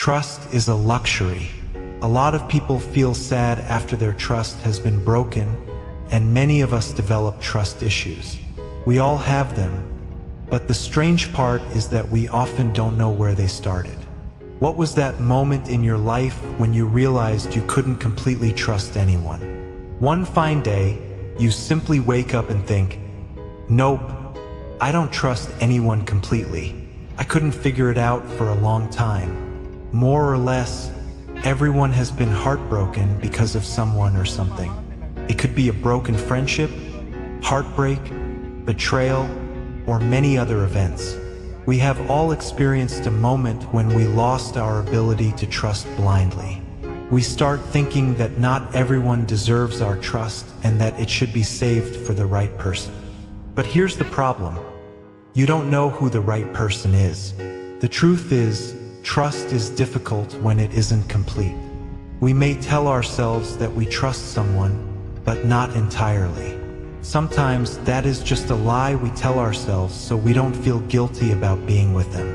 Trust is a luxury. A lot of people feel sad after their trust has been broken, and many of us develop trust issues. We all have them, but the strange part is that we often don't know where they started. What was that moment in your life when you realized you couldn't completely trust anyone? One fine day, you simply wake up and think, "Nope, I don't trust anyone completely. I couldn't figure it out for a long time." More or less, everyone has been heartbroken because of someone or something. It could be a broken friendship, heartbreak, betrayal, or many other events. We have all experienced a moment when we lost our ability to trust blindly. We start thinking that not everyone deserves our trust and that it should be saved for the right person. But here's the problem. You don't know who the right person is. The truth is, trust is difficult when it isn't complete. We may tell ourselves that we trust someone, but not entirely. Sometimes that is just a lie we tell ourselves so we don't feel guilty about being with them.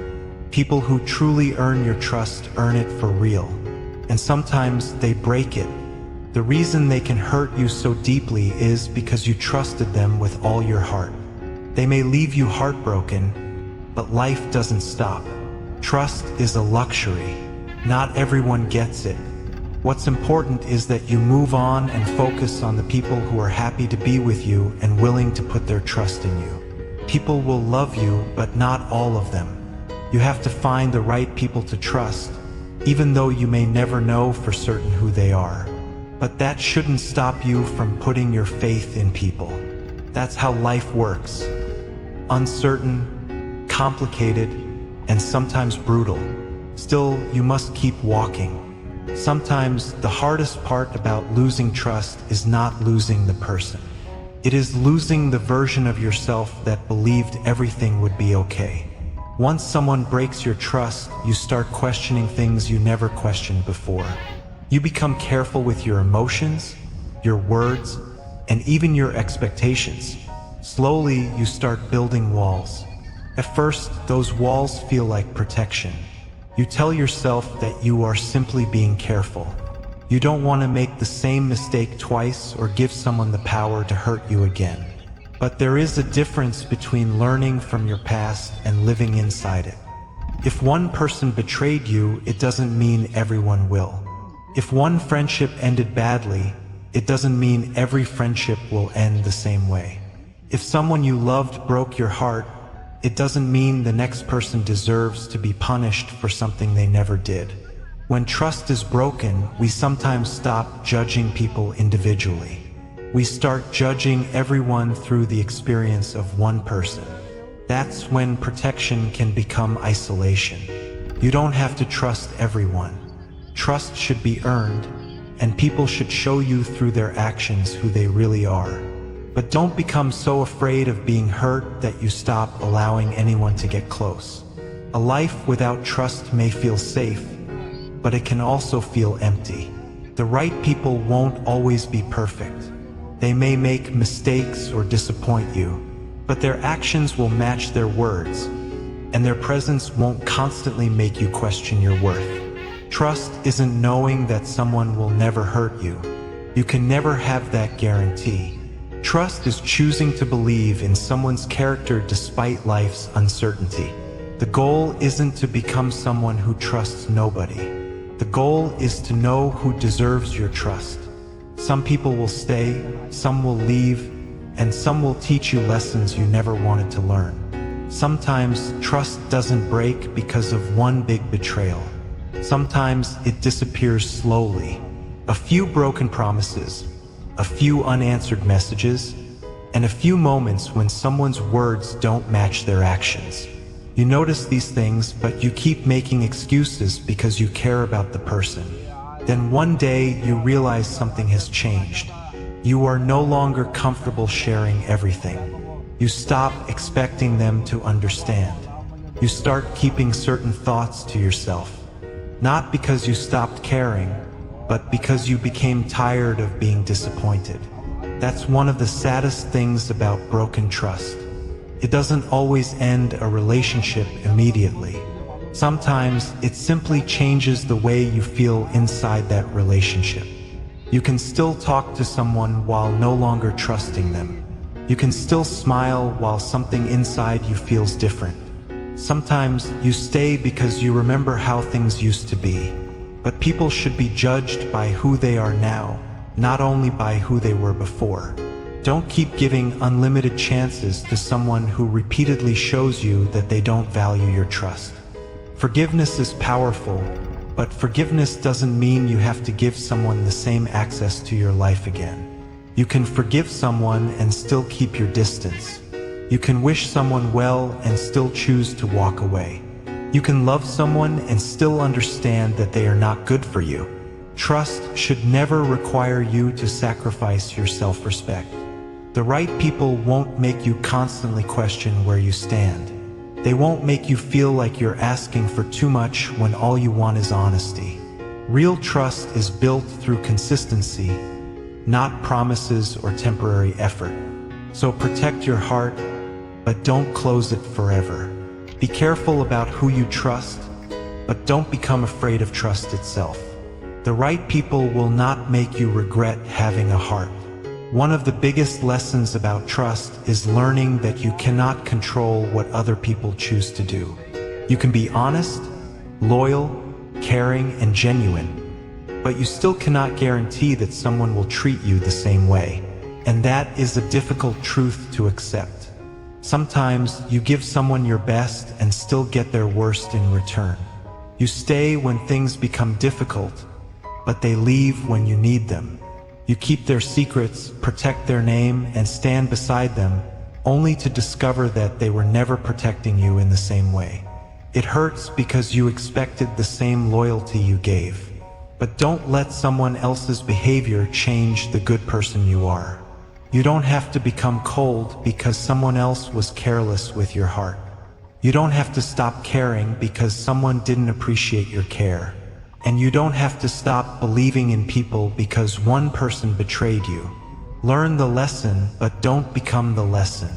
People who truly earn your trust earn it for real, and sometimes they break it. The reason they can hurt you so deeply is because you trusted them with all your heart. They may leave you heartbroken, but life doesn't stop. Trust is a luxury. Not everyone gets it. What's important is that you move on and focus on the people who are happy to be with you and willing to put their trust in you. People will love you, but not all of them. You have to find the right people to trust, even though you may never know for certain who they are. But that shouldn't stop you from putting your faith in people. That's how life works. Uncertain, complicated, and sometimes brutal. Still, you must keep walking. Sometimes the hardest part about losing trust is not losing the person. It is losing the version of yourself that believed everything would be okay. Once someone breaks your trust, you start questioning things you never questioned before. You become careful with your emotions, your words, and even your expectations. Slowly, you start building walls. At first, those walls feel like protection. You tell yourself that you are simply being careful. You don't want to make the same mistake twice or give someone the power to hurt you again. But there is a difference between learning from your past and living inside it. If one person betrayed you, it doesn't mean everyone will. If one friendship ended badly, it doesn't mean every friendship will end the same way. If someone you loved broke your heart, it doesn't mean the next person deserves to be punished for something they never did. When trust is broken, we sometimes stop judging people individually. We start judging everyone through the experience of one person. That's when protection can become isolation. You don't have to trust everyone. Trust should be earned, and people should show you through their actions who they really are. But don't become so afraid of being hurt that you stop allowing anyone to get close. A life without trust may feel safe, but it can also feel empty. The right people won't always be perfect. They may make mistakes or disappoint you, but their actions will match their words, and their presence won't constantly make you question your worth. Trust isn't knowing that someone will never hurt you. You can never have that guarantee. Trust is choosing to believe in someone's character despite life's uncertainty. The goal isn't to become someone who trusts nobody. The goal is to know who deserves your trust. Some people will stay, some will leave, and some will teach you lessons you never wanted to learn. Sometimes trust doesn't break because of one big betrayal. Sometimes it disappears slowly. A few broken promises, a few unanswered messages, and a few moments when someone's words don't match their actions. You notice these things, but you keep making excuses because you care about the person. Then one day you realize something has changed. You are no longer comfortable sharing everything. You stop expecting them to understand. You start keeping certain thoughts to yourself. Not because you stopped caring, but because you became tired of being disappointed. That's one of the saddest things about broken trust. It doesn't always end a relationship immediately. Sometimes it simply changes the way you feel inside that relationship. You can still talk to someone while no longer trusting them. You can still smile while something inside you feels different. Sometimes you stay because you remember how things used to be. But people should be judged by who they are now, not only by who they were before. Don't keep giving unlimited chances to someone who repeatedly shows you that they don't value your trust. Forgiveness is powerful, but forgiveness doesn't mean you have to give someone the same access to your life again. You can forgive someone and still keep your distance. You can wish someone well and still choose to walk away. You can love someone and still understand that they are not good for you. Trust should never require you to sacrifice your self-respect. The right people won't make you constantly question where you stand. They won't make you feel like you're asking for too much when all you want is honesty. Real trust is built through consistency, not promises or temporary effort. So protect your heart, but don't close it forever. Be careful about who you trust, but don't become afraid of trust itself. The right people will not make you regret having a heart. One of the biggest lessons about trust is learning that you cannot control what other people choose to do. You can be honest, loyal, caring, and genuine, but you still cannot guarantee that someone will treat you the same way. And that is a difficult truth to accept. Sometimes you give someone your best and still get their worst in return. You stay when things become difficult, but they leave when you need them. You keep their secrets, protect their name, and stand beside them, only to discover that they were never protecting you in the same way. It hurts because you expected the same loyalty you gave. But don't let someone else's behavior change the good person you are. You don't have to become cold because someone else was careless with your heart. You don't have to stop caring because someone didn't appreciate your care. And you don't have to stop believing in people because one person betrayed you. Learn the lesson, but don't become the lesson.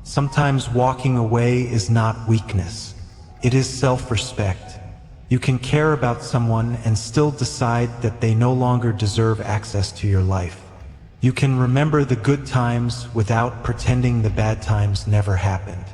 Sometimes walking away is not weakness. It is self-respect. You can care about someone and still decide that they no longer deserve access to your life. You can remember the good times without pretending the bad times never happened.